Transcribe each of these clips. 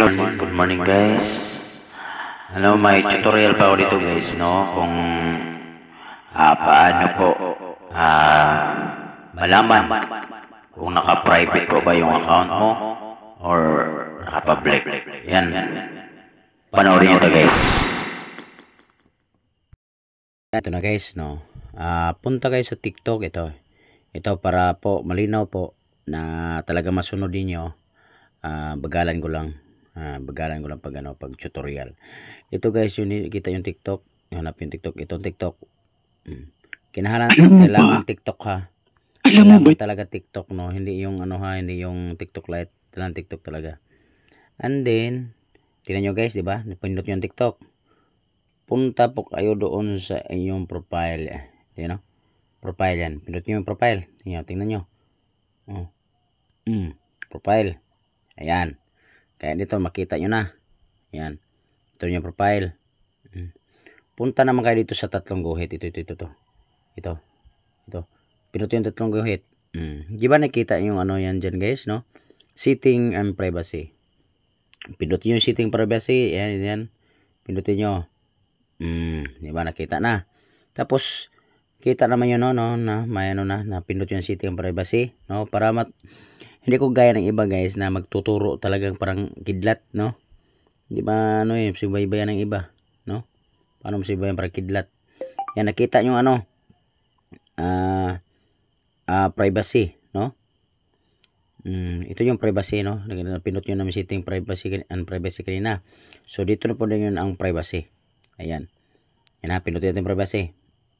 Good morning guys. Ano, may tutorial pa ako dito guys, no? Kung paano po malaman kung naka-private po ba yung account mo or naka-public. Yan. Panoorin nyo to guys. Ito na guys, no? Punta kayo sa TikTok. Ito para po malinaw po na talaga masunod niyo. Bagalan ko lang pag tutorial. Ito guys, yun kita yung TikTok. Hanap yung TikTok. Itong TikTok. Kailangan TikTok ha. Kailangan talaga TikTok, no? Hindi yung hindi yung TikTok Lite. Kailangan TikTok talaga. And then, tingnan nyo guys, di ba? Napindot yung TikTok. Punta po kayo doon sa inyong profile. You know? Profile yan. Pindot nyo yung profile. Tingnan nyo. Profile. Ayan. Kaya dito makita nyo na. Ayan. Ito yung profile. Punta naman kayo dito sa tatlong guhit. Ito. Pindutin yung tatlong guhit. Di ba nakita yung yan dyan guys, no? Setting and privacy. Pindutin yung setting privacy. Ayan. Pindutin nyo. Di ba nakita na? Tapos kita naman yun, no? Na may na pindot yung setting and privacy, no? Para hindi ko gaya ng iba guys na magtuturo talagang parang kidlat, no? Di ba sibaybayan ng iba, no? Paano sibaybayan parang kidlat? Yan, nakita nyo privacy, no? Ito yung privacy, no? Pinot nyo namin setting privacy and privacy kanina. So dito na po din yun ang privacy. Ayan. Yan na, pinot natin privacy.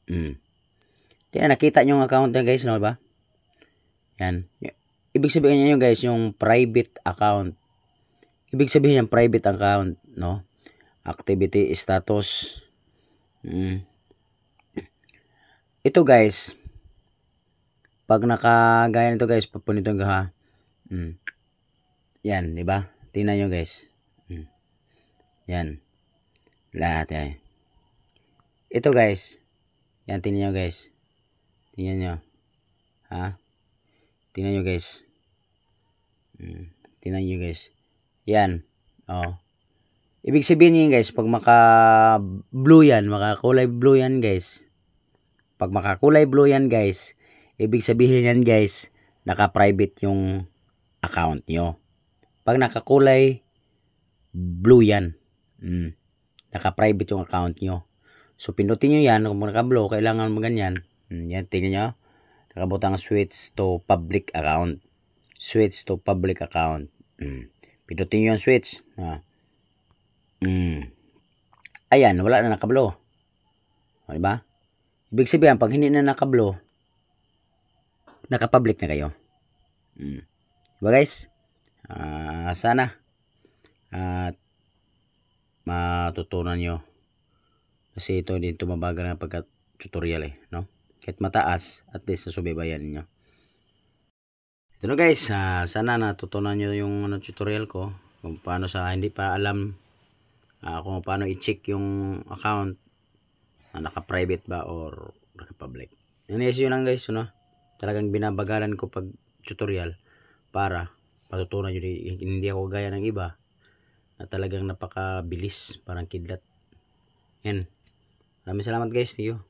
Yan, nakita nyo ang account na guys, no ba? Yan. Ibig sabihin niyo guys, yung private account. Ibig sabihin yung private account, no? Activity status. Ito guys, pag nakagaya nito guys, papunito ha. Yan, di ba? Tingnan nyo guys. Yan. Lahat yan. Ito guys. Yan, tingnan nyo guys. Tingnan nyo. Ha? Tingnan nyo guys. Tingnan nyo guys. Yan. Ibig sabihin nyo guys, pag maka-blue yan, makakulay blue yan guys. Pag makakulay blue yan guys, ibig sabihin yan guys, naka-private yung account nyo. Pag nakakulay blue yan, naka-private yung account nyo. So pindutin nyo yan, kung naka-blue, kailangan mo ganyan. Yan, tingnan nyo. Nakabutang switch to public account. Switch to public account. Pindutin nyo yung switch. Ayan, wala na nakablo. Diba? Ibig sabihin, pag hindi na nakablo, nakapublic na kayo. Diba guys? Sana at matutunan nyo. Kasi ito din tumabagal na pagka-tutorial no? Kahit mataas, at least nasubaybayan niyo. Ito na guys, sana natutunan nyo yung tutorial ko kung paano sa hindi pa alam kung paano i-check yung account na naka-private ba or naka-public. Anyways, yun lang guys, no? Talagang binabagalan ko pag tutorial para matutunan nyo. Hindi ako gaya ng iba na talagang napakabilis, parang kidlat. Yan. Maraming salamat guys, thank you.